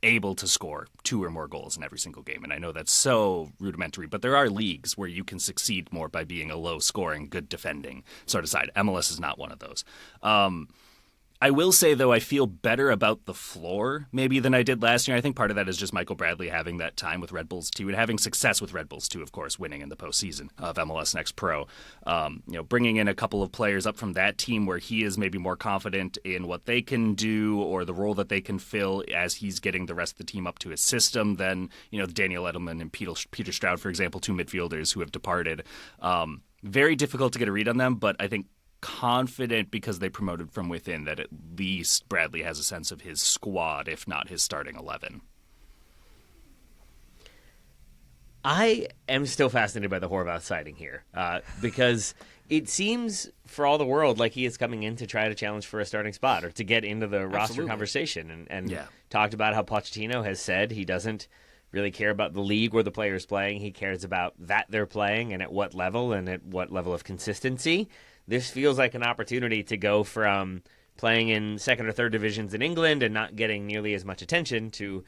able to score 2 or more goals in every single game. And I know that's so rudimentary, but there are leagues where you can succeed more by being a low-scoring, good defending sort of side. MLS is not one of those. I will say, though, I feel better about the floor maybe than I did last year. I think part of that is just Michael Bradley having that time with Red Bulls 2 and having success with Red Bulls 2, of course, winning in the postseason of MLS Next Pro. Bringing in a couple of players up from that team where he is maybe more confident in what they can do or the role that they can fill as he's getting the rest of the team up to his system than, Daniel Edelman and Peter Stroud, for example, 2 midfielders who have departed. Very difficult to get a read on them, but I think confident because they promoted from within that at least Bradley has a sense of his squad, if not his starting 11. I am still fascinated by the Horvath sighting here because it seems for all the world like he is coming in to try to challenge for a starting spot or to get into the roster conversation and talked about how Pochettino has said he doesn't really care about the league or the players playing. He cares about that they're playing and at what level of consistency. This feels like an opportunity to go from playing in second or third divisions in England and not getting nearly as much attention to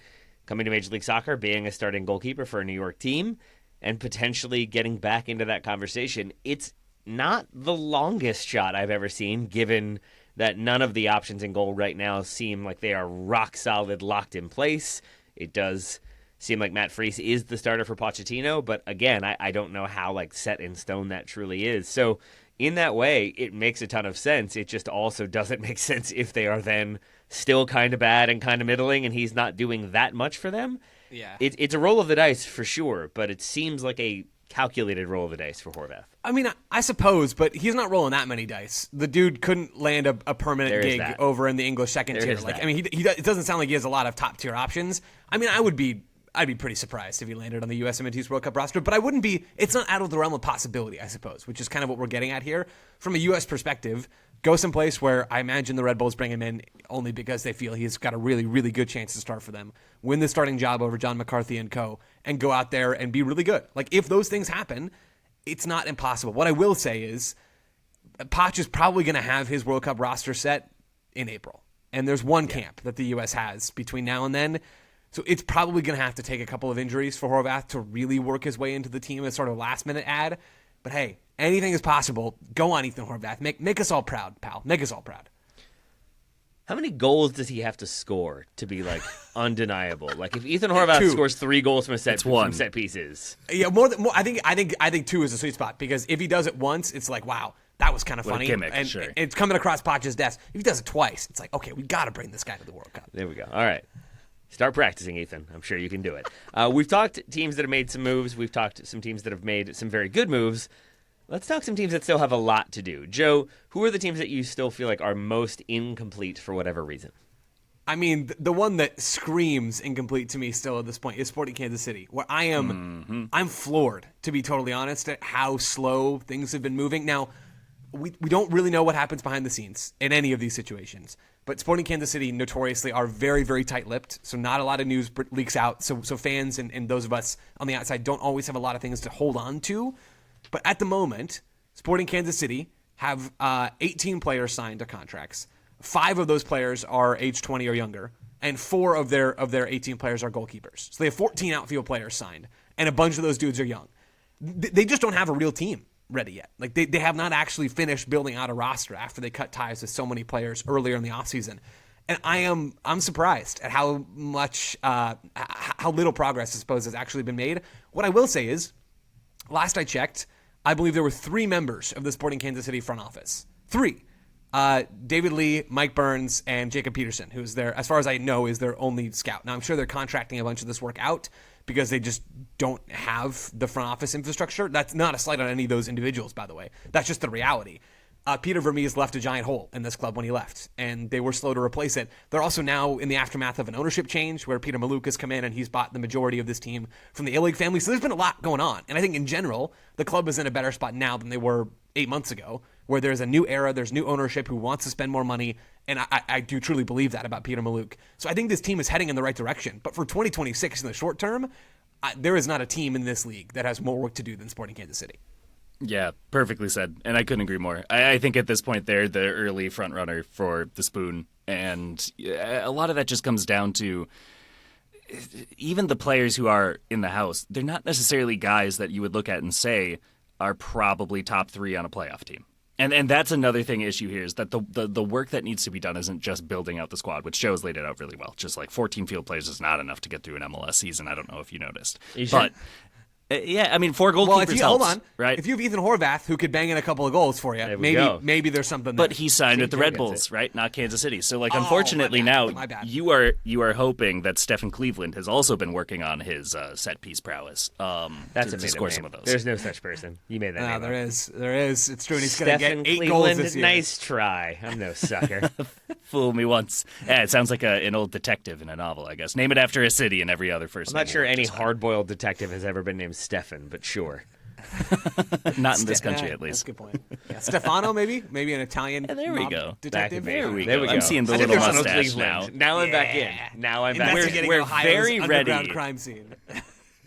coming to Major League Soccer, being a starting goalkeeper for a New York team, and potentially getting back into that conversation. It's not the longest shot I've ever seen, given that none of the options in goal right now seem like they are rock solid, locked in place. It does seem like Matt Freese is the starter for Pochettino, but again, I don't know how set in stone that truly is. So in that way, it makes a ton of sense. It just also doesn't make sense if they are then still kind of bad and kind of middling and he's not doing that much for them. Yeah. It's a roll of the dice for sure, but it seems like a calculated roll of the dice for Horvath. I mean, I suppose, but he's not rolling that many dice. The dude couldn't land a permanent gig over in the English second tier. It doesn't sound like he has a lot of top tier options. I mean, I'd be pretty surprised if he landed on the USMNT's World Cup roster, but I wouldn't be. It's not out of the realm of possibility, I suppose, which is kind of what we're getting at here. From a U.S. perspective, go someplace where I imagine the Red Bulls bring him in only because they feel he's got a really, really good chance to start for them, win the starting job over John McCarthy and co., and go out there and be really good. If those things happen, it's not impossible. What I will say is Poch is probably going to have his World Cup roster set in April, and there's one camp that the U.S. has between now and then. So it's probably going to have to take a couple of injuries for Horvath to really work his way into the team as sort of a last-minute ad. But hey, anything is possible. Go on, Ethan Horvath. Make us all proud, pal. Make us all proud. How many goals does he have to score to be undeniable? If Ethan Horvath scores 3 goals from set pieces, more. I think 2 is a sweet spot because if he does it once, it's wow, that was kind of funny, gimmick, and sure. It's coming across Poch's desk. If he does it twice, it's okay, we got to bring this guy to the World Cup. There we go. All right. Start practicing, Ethan. I'm sure you can do it. We've talked teams that have made some moves. We've talked some teams that have made some very good moves. Let's talk some teams that still have a lot to do. Joe, who are the teams that you still feel like are most incomplete for whatever reason? I mean, the one that screams incomplete to me still at this point is Sporting Kansas City, where I'm floored, to be totally honest, at how slow things have been moving. Now, we don't really know what happens behind the scenes in any of these situations. But Sporting Kansas City notoriously are very, very tight-lipped, so not a lot of news leaks out. So fans and those of us on the outside don't always have a lot of things to hold on to. But at the moment, Sporting Kansas City have 18 players signed to contracts. 5 of those players are age 20 or younger, and 4 of their 18 players are goalkeepers. So they have 14 outfield players signed, and a bunch of those dudes are young. They just don't have a real team ready yet. They have not actually finished building out a roster after they cut ties with so many players earlier in the offseason. And I'm surprised at how much how little progress I suppose has actually been made. What I will say is, last I checked, I believe there were 3 members of the Sporting Kansas City front office. 3. David Lee, Mike Burns, and Jacob Peterson, who's their, as far as I know, is their only scout. Now, I'm sure they're contracting a bunch of this work out because they just don't have the front office infrastructure. That's not a slight on any of those individuals, by the way. That's just the reality. Peter Vermees left a giant hole in this club when he left, and they were slow to replace it. They're also now in the aftermath of an ownership change where Peter Maluk has come in and he's bought the majority of this team from the A-League family. So there's been a lot going on. And I think in general, the club is in a better spot now than they were 8 months ago, where there's a new era, there's new ownership who wants to spend more money. And I do truly believe that about Peter Maluk. So I think this team is heading in the right direction. But for 2026 in the short term, there is not a team in this league that has more work to do than Sporting Kansas City. Yeah, perfectly said. And I couldn't agree more. I think at this point they're the early front runner for the spoon. And a lot of that just comes down to even the players who are in the house. They're not necessarily guys that you would look at and say are probably top 3 on a playoff team. And that's another issue here is that the work that needs to be done isn't just building out the squad, which Joe's laid it out really well. Just like 14 field players is not enough to get through an MLS season. I don't know if you noticed. Sure? But yeah, I mean, 4 goalkeepers Well, helps, hold on. right? If you have Ethan Horvath who could bang in a couple of goals for you, maybe there's something there. But he signed with the Red Bulls, right? Not Kansas City. So, unfortunately now you are hoping that Stephen Cleveland has also been working on his set piece prowess. That's to score some of those. There's no such person. You made that name there up. is. There is. It's true. And he's going to get 8 Cleveland, goals this year. nice try. I'm no sucker. Fool me once. Yeah, it sounds like an old detective in a novel, I guess. Name it after a city and every other first I'm name. not sure any hard-boiled detective has ever been named Stefan, but sure. Not in this country, at That's least. a good point. Yeah, Stefano, maybe an Italian. there we mob go. Detective. There we go. I'm seeing the I think little there's mustache Cleveland. now. Now I'm back in. Now I'm back in. Investigating We're Ohio's very underground ready. crime scene.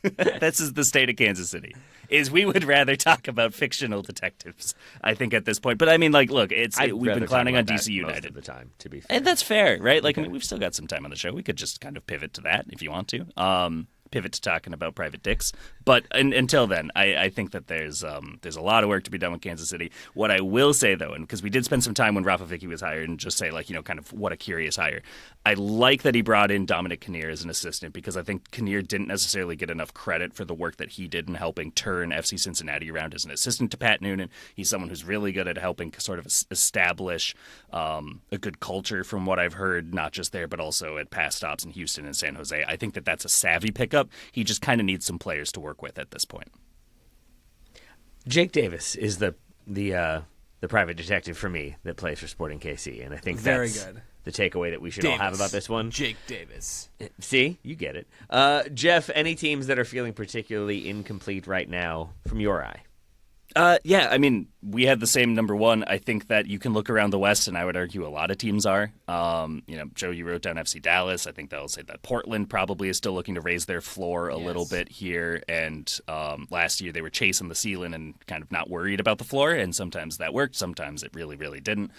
This is the state of Kansas City. Is we would rather talk about fictional detectives, I think, at this point. But I mean, look, we've been clowning on DC United most of the time, to be fair. and that's fair, right? I mean, we've still got some time on the show. We could just kind of pivot to that if you want to. Pivot to talking about private dicks. But until then, I think that there's a lot of work to be done with Kansas City. What I will say, though, and because we did spend some time when Rafa Vicky was hired and just say, kind of what a curious hire. I like that he brought in Dominic Kinnear as an assistant because I think Kinnear didn't necessarily get enough credit for the work that he did in helping turn FC Cincinnati around as an assistant to Pat Noonan. He's someone who's really good at helping sort of establish a good culture from what I've heard, not just there, but also at past stops in Houston and San Jose. I think that that's a savvy pickup. He just kind of needs some players to work with at this point. Jake Davis is the private detective for me that plays for Sporting KC, and I think Very that's good. the takeaway that we should all have about this one. Jake Davis. See, you get it. Jeff, any teams that are feeling particularly incomplete right now from your eye? Yeah, I mean, we had the same number one. I think that you can look around the West, and I would argue a lot of teams are. Joe, you wrote down FC Dallas. I think that'll say that Portland probably is still looking to raise their floor a little bit here. And last year they were chasing the ceiling and kind of not worried about the floor. And sometimes that worked. Sometimes it really, really didn't.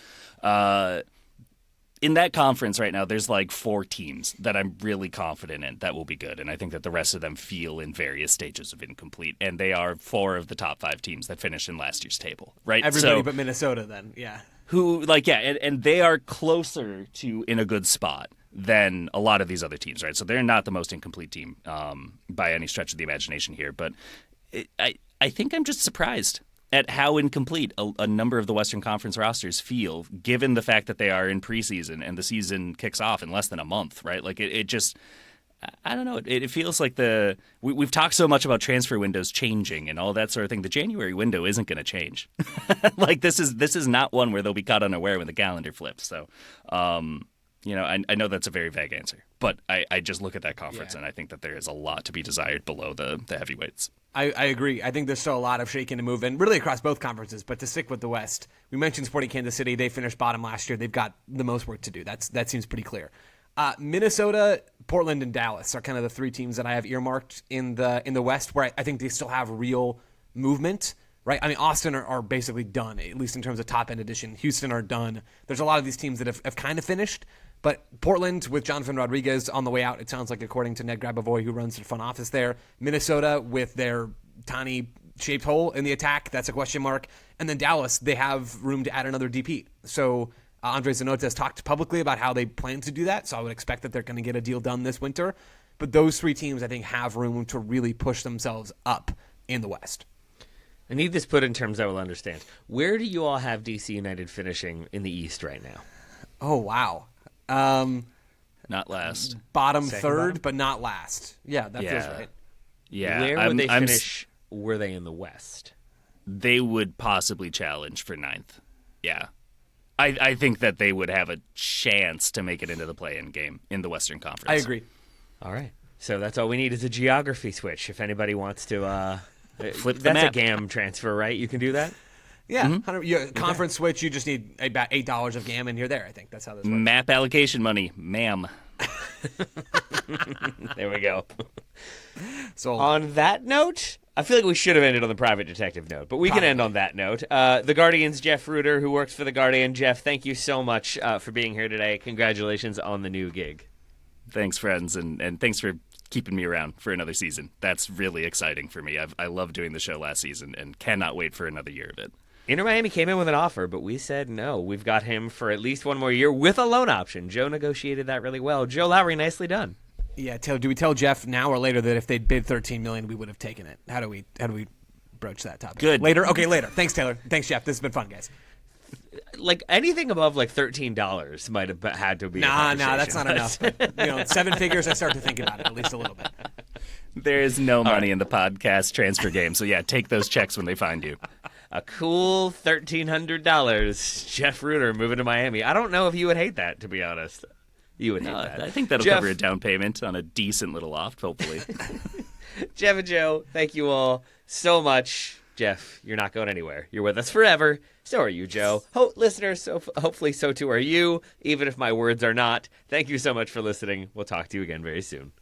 In that conference right now, there's 4 teams that I'm really confident in that will be good. And I think that the rest of them feel in various stages of incomplete. And they are 4 of the top 5 teams that finished in last year's table, right? Everybody but Minnesota then, yeah. Who, and they are closer to in a good spot than a lot of these other teams, right? So they're not the most incomplete team by any stretch of the imagination here. But I think I'm just surprised at how incomplete a number of the Western Conference rosters feel, given the fact that they are in preseason and the season kicks off in less than a month, right? It just, I don't know. It feels like we've talked so much about transfer windows changing and all that sort of thing. The January window isn't going to change. This is not one where they'll be caught unaware when the calendar flips. So, I know that's a very vague answer, but I just look at that conference and I think that there is a lot to be desired below the heavyweights. I agree. I think there's still a lot of shaking to move, and really across both conferences. But to stick with the West, we mentioned Sporting Kansas City. They finished bottom last year. They've got the most work to do. That seems pretty clear. Minnesota, Portland, and Dallas are kind of the 3 teams that I have earmarked in the West, where I think they still have real movement. Right? I mean, Austin are basically done, at least in terms of top-end edition. Houston are done. There's a lot of these teams that have kind of finished. But Portland, with Jonathan Rodriguez on the way out, it sounds like, according to Ned Grabavoy, who runs the front office there. Minnesota, with their tiny shaped hole in the attack, that's a question mark. And then Dallas, they have room to add another DP. So Andres Zanota has talked publicly about how they plan to do that, so I would expect that they're going to get a deal done this winter. But those 3 teams, I think, have room to really push themselves up in the West. I need this put in terms I will understand. Where do you all have DC United finishing in the East right now? Oh, wow. Not last. Bottom Second third, bottom? but not last. Yeah, that feels right. Yeah. Where would they finish? Were they in the West? They would possibly challenge for 9th. Yeah. I think that they would have a chance to make it into the play-in game in the Western Conference. I agree. All right. So that's all we need is a geography switch. If anybody wants to Flip the that's map. a GAM transfer, right? You can do that? Yeah, conference switch, you just need about $8 of GAM and you're there, I think. That's how this works. Map allocation money, ma'am. There we go. So On that note, I feel like we should have ended on the private detective note, but we can end on that note. The Guardian's Jeff Reuter, who works for The Guardian. Jeff, thank you so much for being here today. Congratulations on the new gig. Thanks, friends, and thanks for keeping me around for another season. That's really exciting for me. I loved doing the show last season and cannot wait for another year of it. Inter Miami came in with an offer, but we said no. We've got him for at least one more year with a loan option. Joe negotiated that really well. Joe Lowry, nicely done. yeah, do we tell Jeff now or later that if they'd bid $13 million, we would have taken it? How do we broach that topic? Good. Later? Okay, later. Thanks, Taylor. Thanks, Jeff. This has been fun, guys. Like anything above like $13 might have had to be. Nah, that's not enough. But, 7 figures, I start to think about it at least a little bit. There is no money in the podcast transfer game, so yeah, take those checks when they find you. A cool $1,300. Jeff Reuter moving to Miami. I don't know if you would hate that, to be honest. You would hate that. I think that'll Jeff, cover a down payment on a decent little loft, hopefully. Jeff and Joe, thank you all so much. Jeff, you're not going anywhere. You're with us forever. So are you, Joe. Listeners, hopefully so too are you, even if my words are not. Thank you so much for listening. We'll talk to you again very soon.